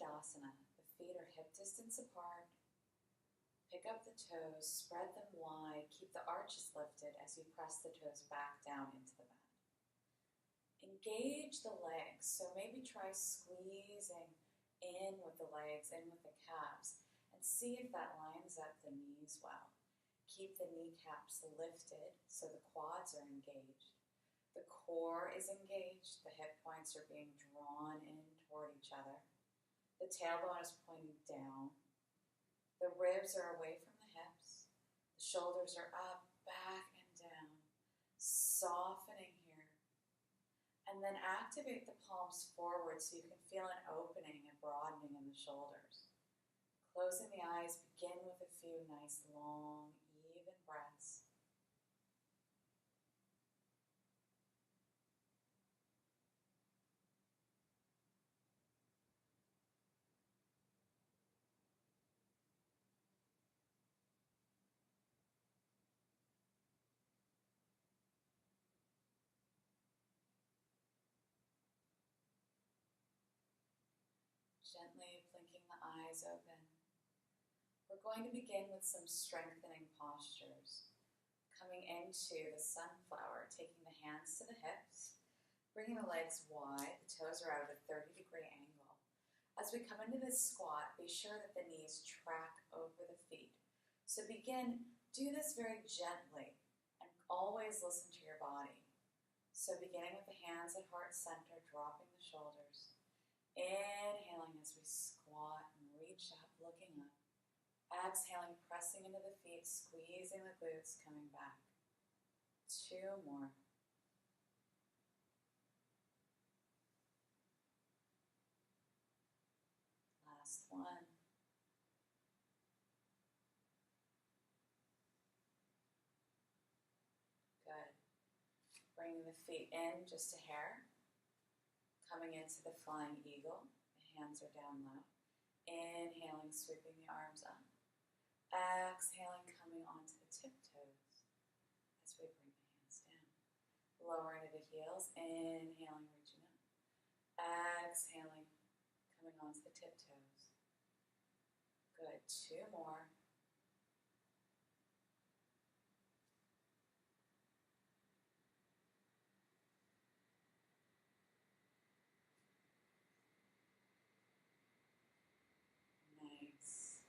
Tadasana. The feet are hip distance apart. Pick up the toes, spread them wide, keep the arches lifted as you press the toes back down into the mat. Engage the legs, so maybe try squeezing in with the legs, in with the calves, and see if that lines up the knees well. Keep the kneecaps lifted so the quads are engaged. The core is engaged, the hip points are being drawn in toward each other. The tailbone is pointing down. The ribs are away from the hips. The shoulders are up, back, and down. Softening here. And then activate the palms forward so you can feel an opening and broadening in the shoulders. Closing the eyes, begin with a few nice, long, even breaths. Gently blinking the eyes open. We're going to begin with some strengthening postures. Coming into the sunflower, taking the hands to the hips, bringing the legs wide, the toes are out at a 30-degree angle. As we come into this squat, be sure that the knees track over the feet. So do this very gently, and always listen to your body. So beginning with the hands at heart center, dropping the shoulders. Inhaling as we squat and reach up, looking up. Exhaling, pressing into the feet, squeezing the glutes, coming back. 2 more. Last one. Good. Bringing the feet in just a hair. Coming into the flying eagle. The hands are down low. Inhaling, sweeping the arms up. Exhaling, coming onto the tiptoes as we bring the hands down. Lowering to the heels. Inhaling, reaching up. Exhaling, coming onto the tiptoes. Good. 2 more. Nice.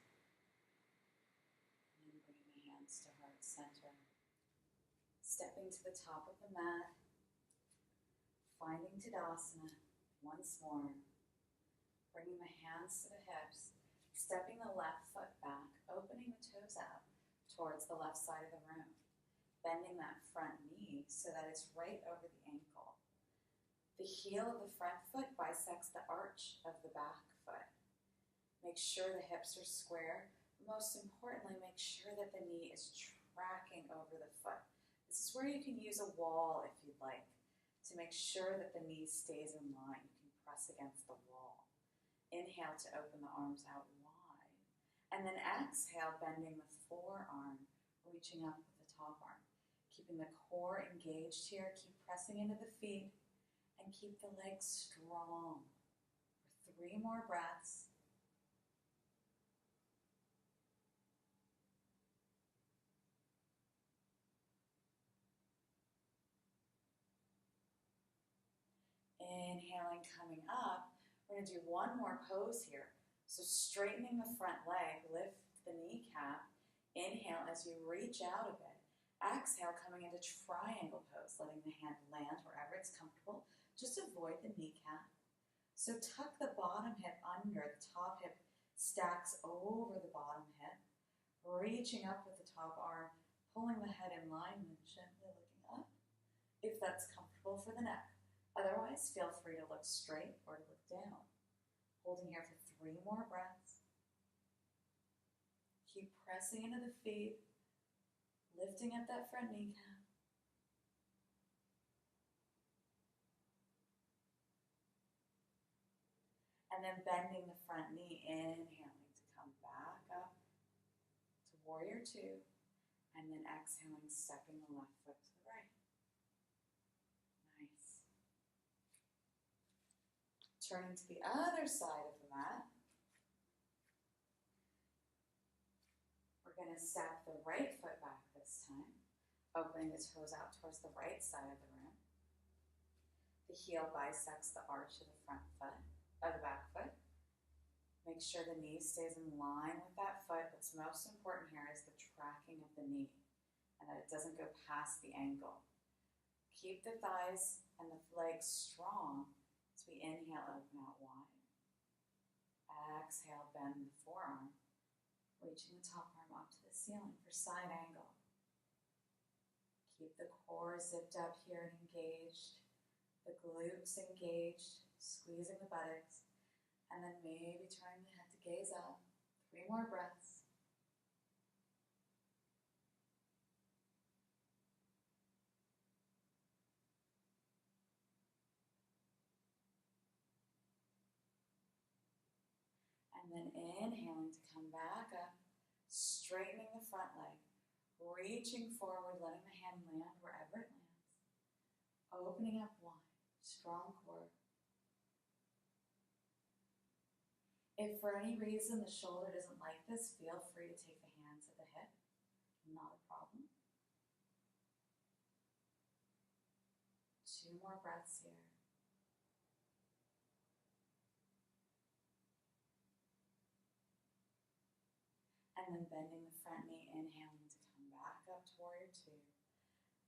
And then bringing the hands to heart center. Stepping to the top of the mat. Finding Tadasana once more. Bringing the hands to the hips. Stepping the left foot back. Opening the toes out towards the left side of the room. Bending that front knee so that it's right over the ankle. The heel of the front foot bisects the arch of the back foot. Make sure the hips are square. Most importantly, make sure that the knee is tracking over the foot. This is where you can use a wall if you'd like to make sure that the knee stays in line. You can press against the wall. Inhale to open the arms out wide. And then exhale, bending the forearm, reaching up with the top arm. Keeping the core engaged here. Keep pressing into the feet and keep the legs strong. For 3 more breaths. Inhaling, coming up. We're going to do 1 more pose here. So straightening the front leg, lift the kneecap. Inhale as you reach out a bit. Exhale, coming into triangle pose, letting the hand land wherever it's comfortable. Just avoid the kneecap. So tuck the bottom hip under, the top hip stacks over the bottom hip. Reaching up with the top arm, pulling the head in line and gently looking up, if that's comfortable for the neck. Otherwise, feel free to look straight or to look down. Holding here for 3 more breaths. Keep pressing into the feet, lifting up that front kneecap. And then bending the front knee, inhaling to come back up to warrior 2. And then exhaling, stepping the left foot to the right. Nice. Turning to the other side of the mat. going to step the right foot back this time, opening the toes out towards the right side of the room. The heel bisects the arch of the front foot, of the back foot. Make sure the knee stays in line with that foot. What's most important here is the tracking of the knee and that it doesn't go past the ankle. Keep the thighs and the legs strong as we inhale, open out wide. Exhale, bend the forearm, reaching the top arm up to the ceiling for side angle. Keep the core zipped up here and engaged, the glutes engaged, squeezing the buttocks, and then maybe turning the head to gaze up. 3 more breaths. And then inhaling to come back up, straightening the front leg, reaching forward, letting the hand land wherever it lands. Opening up wide, strong core. If for any reason the shoulder doesn't like this, feel free to take the hands at the hip. Not a problem. 2 more breaths here. And then bending the front knee, inhaling to come back up to warrior 2.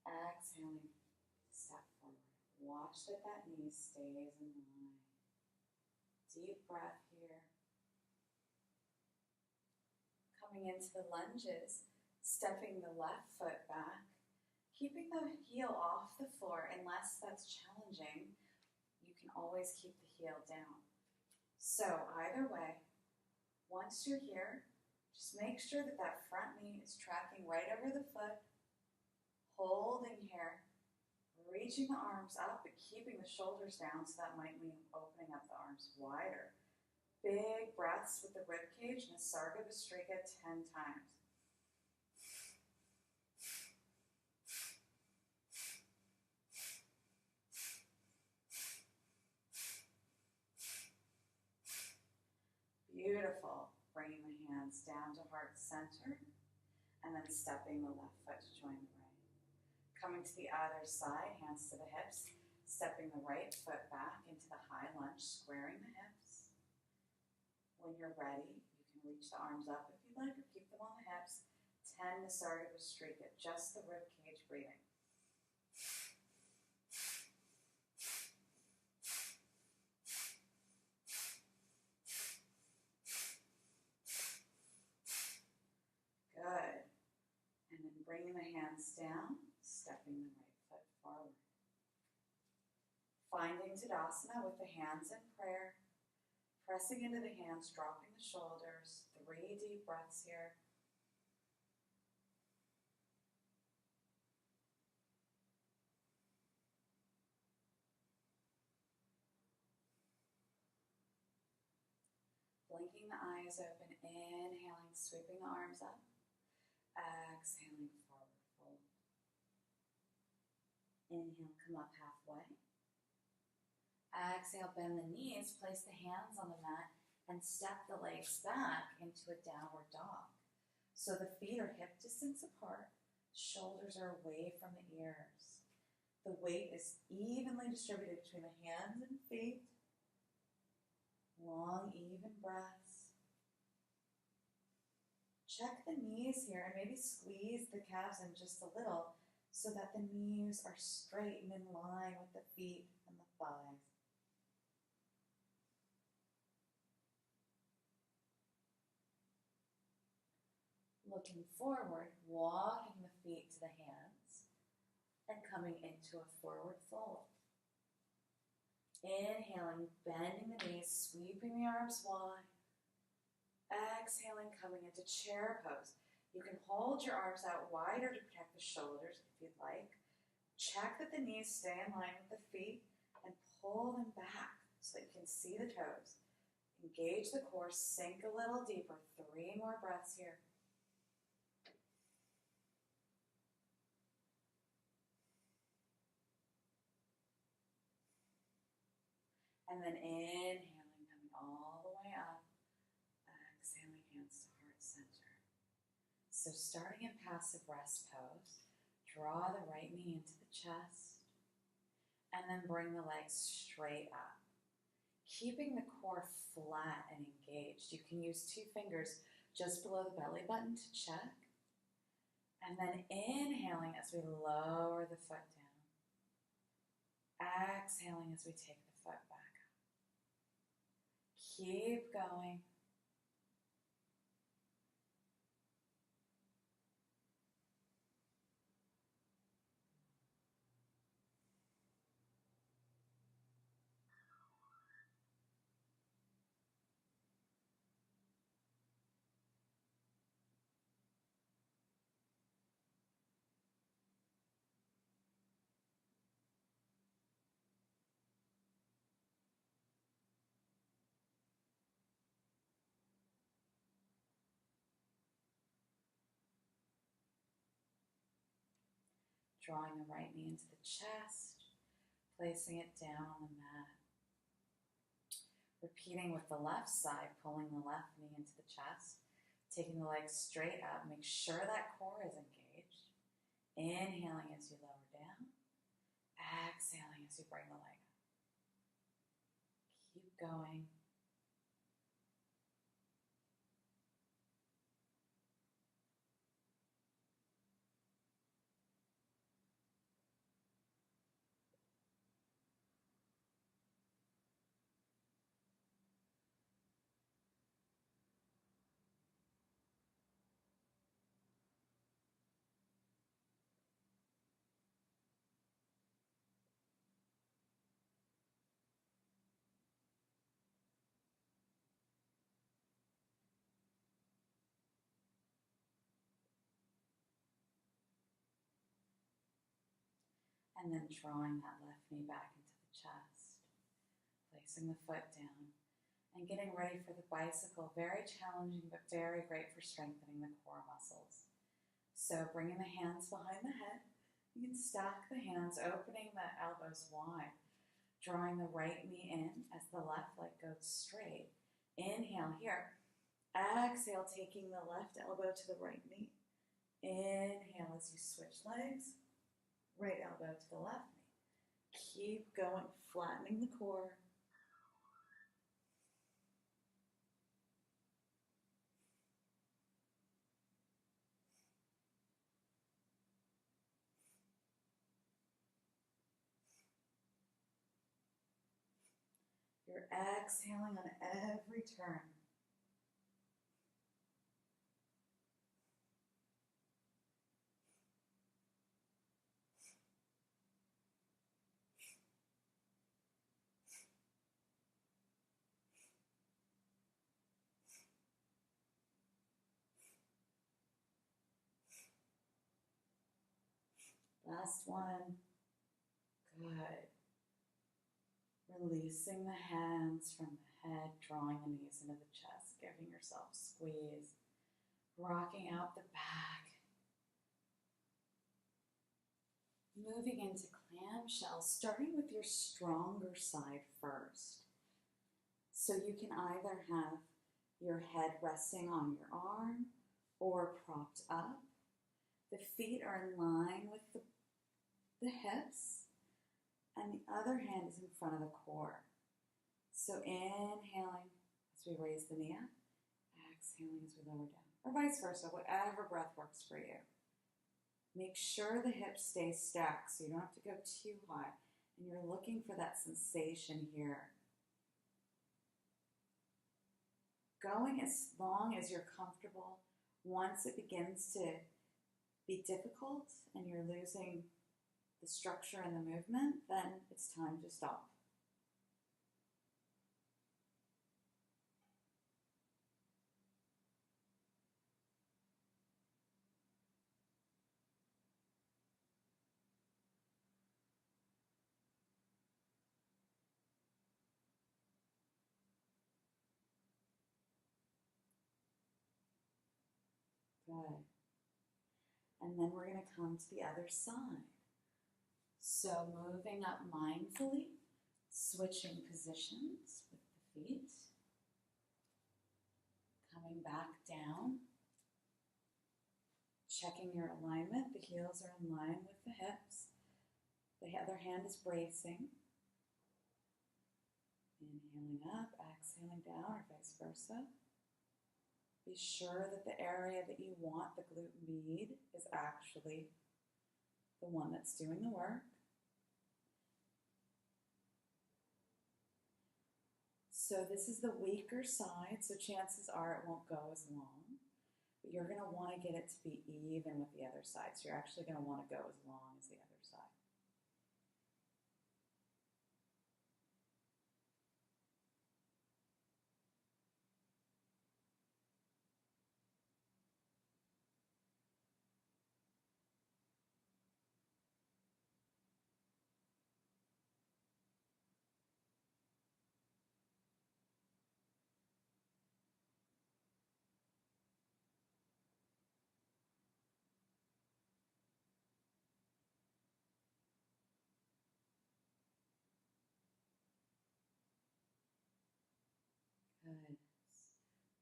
Exhaling, step forward. Watch that that knee stays in line. Deep breath here. Coming into the lunges, stepping the left foot back, keeping the heel off the floor unless that's challenging. You can always keep the heel down. So either way, once you're here, just make sure that that front knee is tracking right over the foot, holding here, reaching the arms up, but keeping the shoulders down, so that might mean opening up the arms wider. Big breaths with the rib cage, Nisarga Bhastrika 10 times. Beautiful. Bringing the hands down to heart center, and then stepping the left foot to join the right. Coming to the other side, hands to the hips, stepping the right foot back into the high lunge, squaring the hips. When you're ready, you can reach the arms up if you'd like, or keep them on the hips. 10 Nisarga Bhastrika, just the rib cage breathing. Good. And then bringing the hands down, stepping the right foot forward. Finding Tadasana with the hands in prayer. Pressing into the hands, dropping the shoulders. 3 deep breaths here. Blinking the eyes open, inhaling, sweeping the arms up. Exhaling, forward fold. Inhale, come up halfway. Exhale, bend the knees, place the hands on the mat, and step the legs back into a downward dog. So the feet are hip distance apart, shoulders are away from the ears. The weight is evenly distributed between the hands and feet. Long, even breaths. Check the knees here and maybe squeeze the calves in just a little so that the knees are straight and in line with the feet and the thighs. Looking forward, walking the feet to the hands and coming into a forward fold. Inhaling, bending the knees, sweeping the arms wide. Exhaling, coming into chair pose. You can hold your arms out wider to protect the shoulders if you'd like. Check that the knees stay in line with the feet and pull them back so that you can see the toes. Engage the core, sink a little deeper. 3 more breaths here. And then inhaling, coming all the way up. Exhaling, hands to heart center. So starting in passive rest pose, draw the right knee into the chest, and then bring the legs straight up. Keeping the core flat and engaged. You can use 2 fingers just below the belly button to check. And then inhaling as we lower the foot down. Exhaling as we take the foot back up. Keep going. Drawing the right knee into the chest, placing it down on the mat. Repeating with the left side, pulling the left knee into the chest, taking the legs straight up. Make sure that core is engaged. Inhaling as you lower down. Exhaling as you bring the leg up. Keep going. And then drawing that left knee back into the chest, placing the foot down, and getting ready for the bicycle. Very challenging, but very great for strengthening the core muscles. So bringing the hands behind the head, you can stack the hands, opening the elbows wide, drawing the right knee in as the left leg goes straight. Inhale here. Exhale, taking the left elbow to the right knee. Inhale as you switch legs. Right elbow to the left knee. Keep going, flattening the core. You're exhaling on every turn. Last one. Good. Releasing the hands from the head, drawing the knees into the chest, giving yourself a squeeze, rocking out the back. Moving into clamshell, starting with your stronger side first. So you can either have your head resting on your arm or propped up. The feet are in line with the hips, and the other hand is in front of the core. So inhaling as we raise the knee up, exhaling as we lower down, or vice versa, whatever breath works for you. Make sure the hips stay stacked so you don't have to go too high, and you're looking for that sensation here. Going as long as you're comfortable. Once it begins to be difficult and you're losing the structure and the movement, then it's time to stop. Good. And then we're going to come to the other side. So moving up mindfully, switching positions with the feet, coming back down, Checking your alignment. The heels are in line with the hips. The other hand is bracing. Inhaling up, exhaling down, or vice versa. Be sure that the area that you want the glute med is actually the one that's doing the work. So this is the weaker side, so chances are it won't go as long. But you're going to want to get it to be even with the other side. So you're actually going to want to go as long as the other side. Good.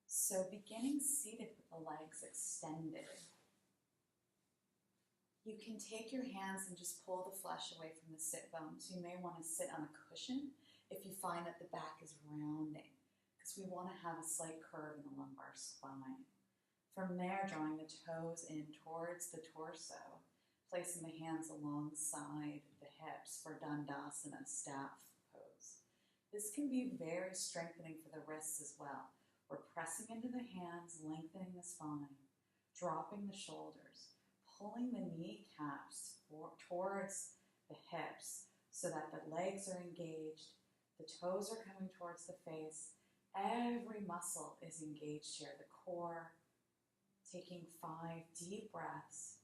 So beginning seated with the legs extended. You can take your hands and just pull the flesh away from the sit bones. You may want to sit on a cushion if you find that the back is rounding, because we want to have a slight curve in the lumbar spine. From there, drawing the toes in towards the torso, placing the hands alongside the hips for Dandasana, staff pose. This can be very strengthening for the wrists as well. We're pressing into the hands, lengthening the spine, dropping the shoulders, pulling the kneecaps towards the hips so that the legs are engaged, the toes are coming towards the face, every muscle is engaged here, the core. Taking 5 deep breaths.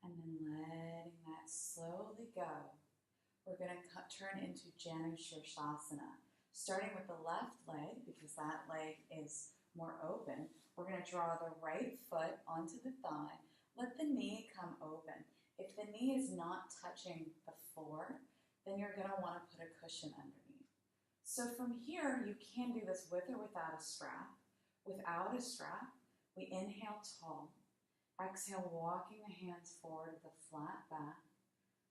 And then letting that slowly go. We're going to turn into Janu Shirshasana. Starting with the left leg, because that leg is more open, we're going to draw the right foot onto the thigh. Let the knee come open. If the knee is not touching the floor, then you're going to want to put a cushion underneath. So from here, you can do this with or without a strap. Without a strap, we inhale tall. Exhale, walking the hands forward with a flat back.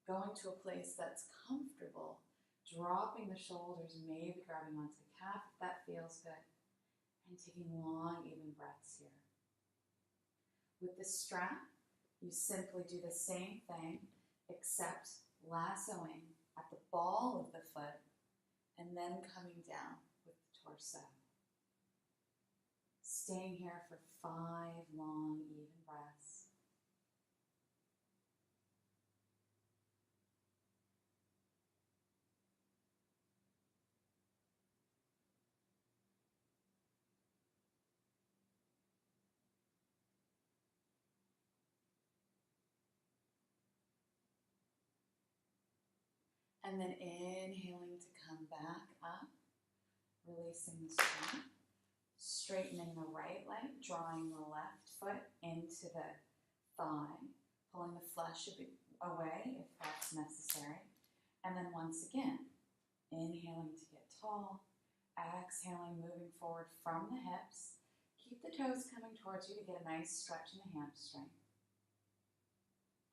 Going to a place that's comfortable. Dropping the shoulders, maybe grabbing onto the calf if that feels good. And taking long, even breaths here. With the strap, you simply do the same thing, except lassoing at the ball of the foot and then coming down with the torso. Staying here for 5 long, even breaths. And then inhaling to come back up, releasing the strap, straightening the right leg, drawing the left foot into the thigh, pulling the flesh a bit away if that's necessary. And then once again, inhaling to get tall, exhaling, moving forward from the hips. Keep the toes coming towards you to get a nice stretch in the hamstring.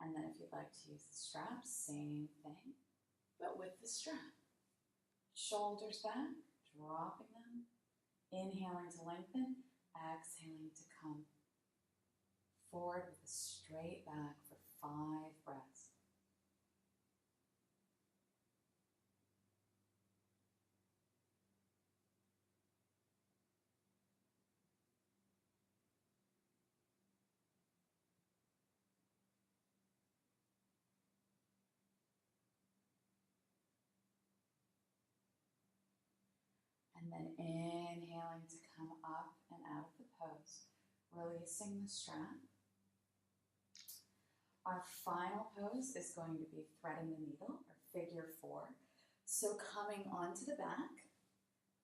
And then if you'd like to use the strap, same thing, but with the strap. Shoulders back, dropping them, inhaling to lengthen, exhaling to come forward with a straight back for 5 breaths. And then inhaling to come up and out of the pose, releasing the strap. Our final pose is going to be threading the needle, or figure 4. So coming onto the back,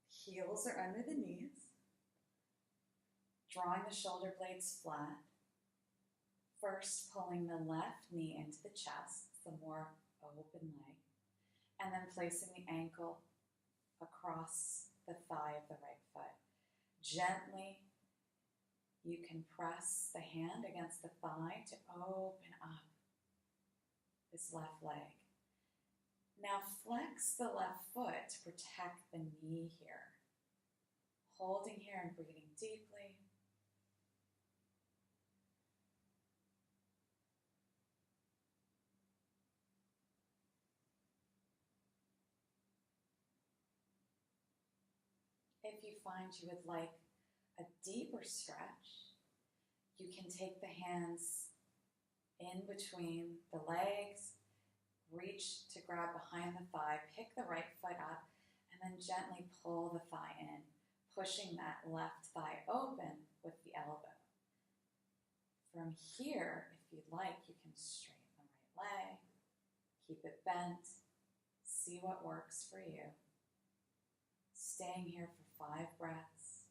heels are under the knees, Drawing the shoulder blades flat. First, pulling the left knee into the chest, the more open leg, and then placing the ankle across the thigh of the right foot. Gently, you can press the hand against the thigh to open up this left leg. Now flex the left foot to protect the knee here. Holding here and breathing deeply. If you find you would like a deeper stretch, you can take the hands in between the legs, reach to grab behind the thigh, pick the right foot up, and then gently pull the thigh in, pushing that left thigh open with the elbow. From here, if you'd like, you can straighten the right leg, keep it bent, see what works for you. Staying here for 5 breaths.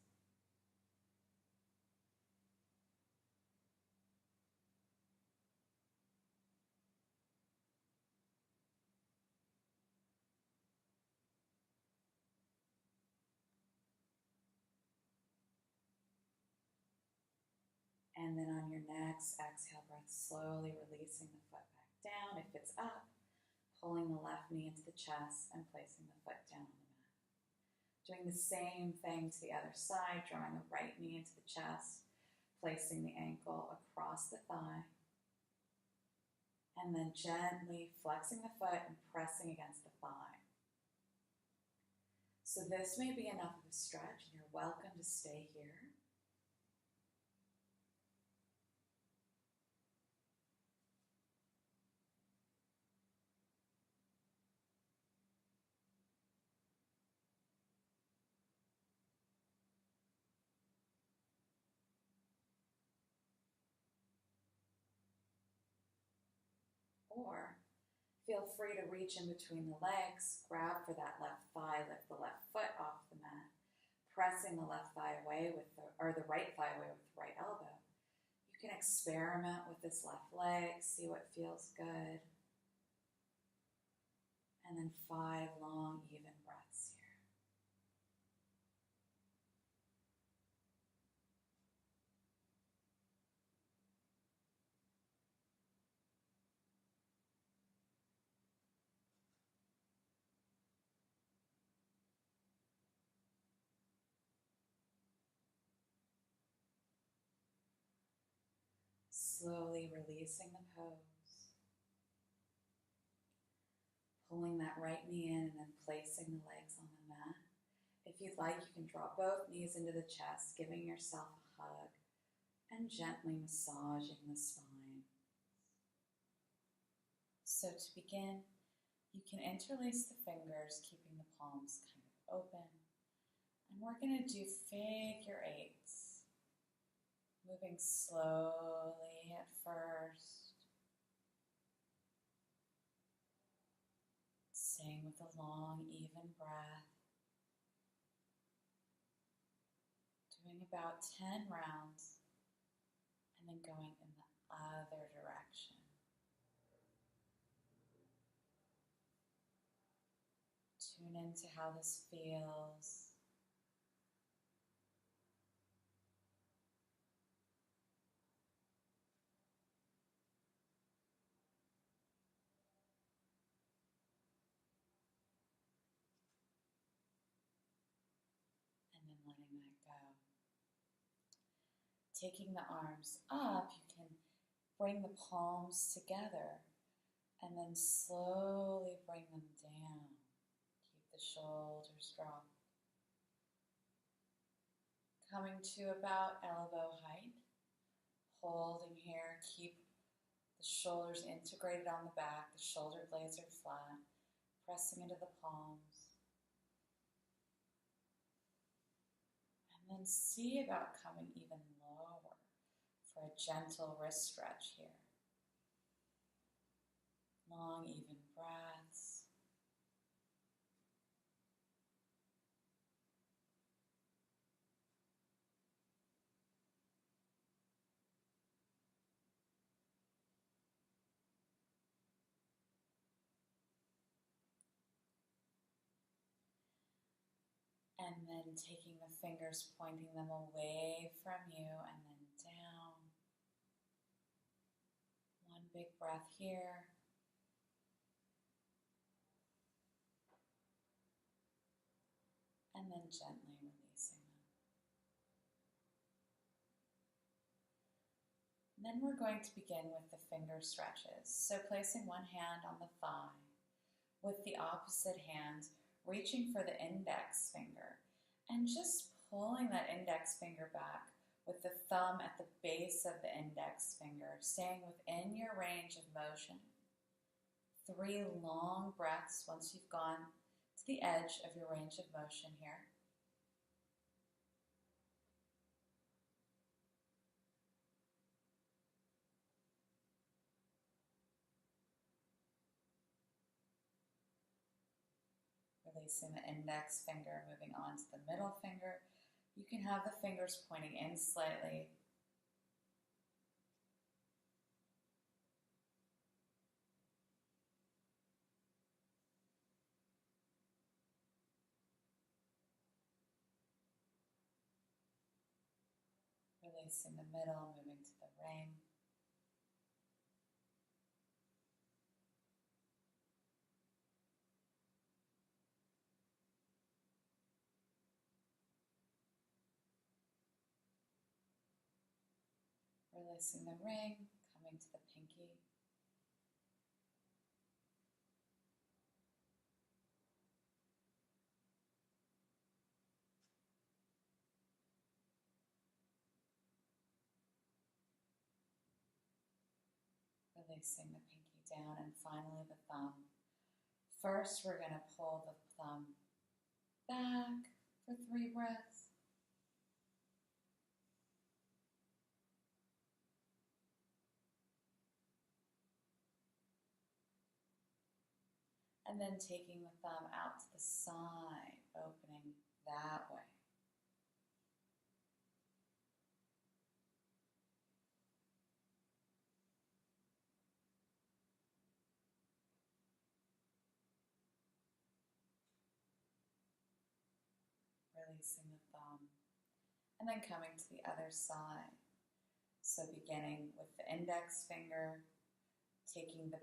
And then on your next exhale breath, slowly releasing the foot back down. If it's up, pulling the left knee into the chest and placing the foot down on the mat. Doing the same thing to the other side, drawing the right knee into the chest, placing the ankle across the thigh, and then gently flexing the foot and pressing against the thigh. So this may be enough of a stretch, and you're welcome to stay here. Or feel free to reach in between the legs, grab for that left thigh, lift the left foot off the mat, pressing the left thigh away with the right thigh away with the right elbow. You can experiment with this left leg, see what feels good. And then 5 long, even breaths here. Slowly releasing the pose. Pulling that right knee in and then placing the legs on the mat. If you'd like, you can draw both knees into the chest, giving yourself a hug and gently massaging the spine. So to begin, you can interlace the fingers, keeping the palms kind of open. And we're going to do figure 8s. Moving slowly at first. Staying with a long, even breath. Doing about 10 rounds. And then going in the other direction. Tune into how this feels. And then letting that go. Taking the arms up, you can bring the palms together and then slowly bring them down. Keep the shoulders dropped. Coming to about elbow height. Holding here, keep the shoulders integrated on the back. The shoulder blades are flat. Pressing into the palms. And then see about coming even lower for a gentle wrist stretch here. Long, even breaths. And then taking the fingers, pointing them away from you and then down. One big breath here. And then gently releasing them. And then we're going to begin with the finger stretches. So placing one hand on the thigh, with the opposite hand reaching for the index finger, and just pulling that index finger back with the thumb at the base of the index finger, staying within your range of motion. 3 long breaths once you've gone to the edge of your range of motion here. Releasing the index finger, moving on to the middle finger. You can have the fingers pointing in slightly. Releasing the middle, moving to the ring. Releasing the ring, coming to the pinky. Releasing the pinky down, and finally the thumb. First, we're going to pull the thumb back for 3 breaths. And then taking the thumb out to the side, opening that way. Releasing the thumb. And then coming to the other side. So beginning with the index finger, taking the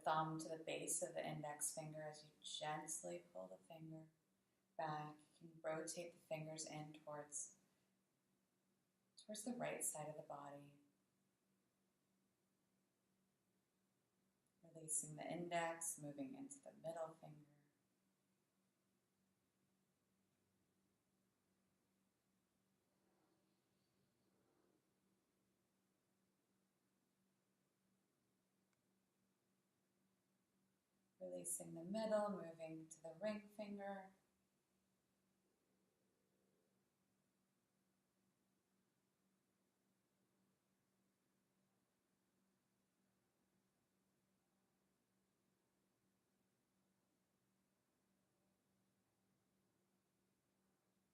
thumb to the base of the index finger as you gently pull the finger back. You can rotate the fingers in towards the right side of the body. Releasing the index, moving into the middle finger. Releasing the middle, moving to the ring finger.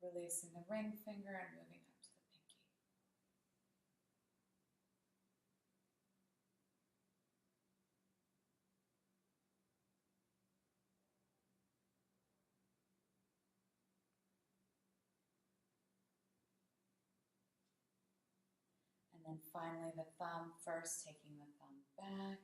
Releasing the ring finger and moving up to the pinky. And then finally the thumb, first taking the thumb back.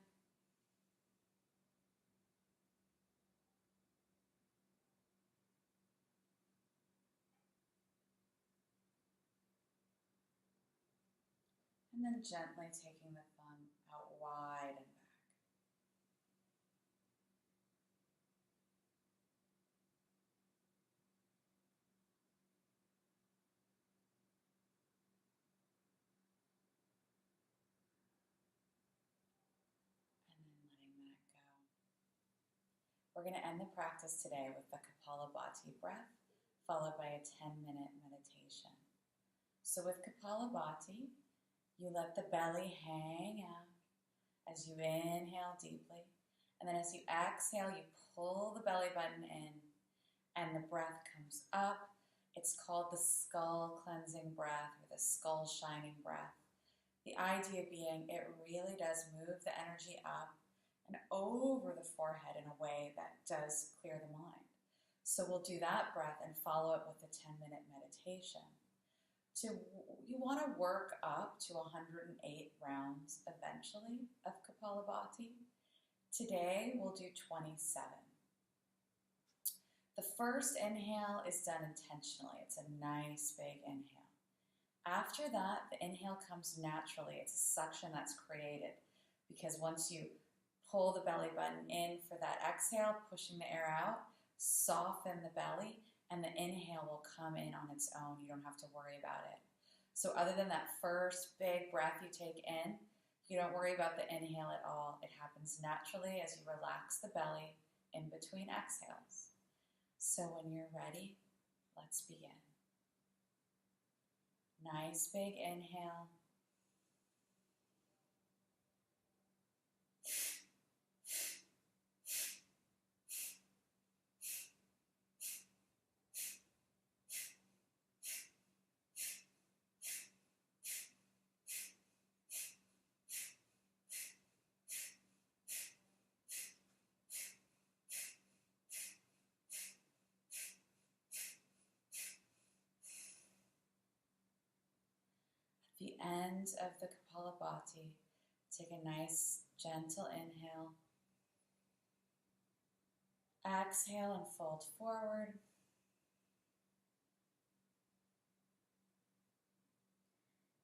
And then gently taking the thumb out wide and back. And then letting that go. We're going to end the practice today with the Kapalabhati breath, followed by a 10-minute meditation. So with Kapalabhati, you let the belly hang out as you inhale deeply. And then as you exhale, you pull the belly button in and the breath comes up. It's called the skull cleansing breath or the skull shining breath. The idea being it really does move the energy up and over the forehead in a way that does clear the mind. So we'll do that breath and follow it with a 10-minute meditation. You want to work up to 108 rounds eventually of Kapalabhati. Today we'll do 27. The first inhale is done intentionally. It's a nice big inhale. After that, the inhale comes naturally. It's a suction that's created because once you pull the belly button in for that exhale, pushing the air out, soften the belly, and the inhale will come in on its own. You don't have to worry about it. So other than that first big breath you take in, you don't worry about the inhale at all. It happens naturally as you relax the belly in between exhales. So when you're ready, let's begin. Nice big inhale. The end of the Kapalabhati, take a nice gentle inhale. Exhale and fold forward.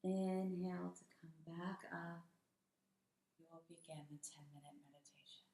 Inhale to come back up. We will begin the 10-minute meditation.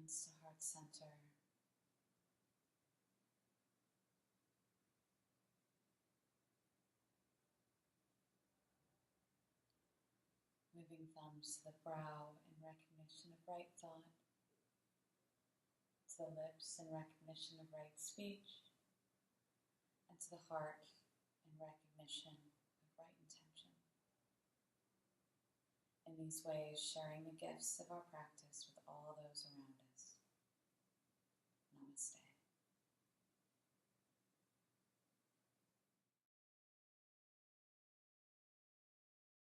hands to heart center. Moving thumbs to the brow in recognition of right thought, to the lips in recognition of right speech, and to the heart in recognition of right intention. In these ways, sharing the gifts of our practice with all those around us.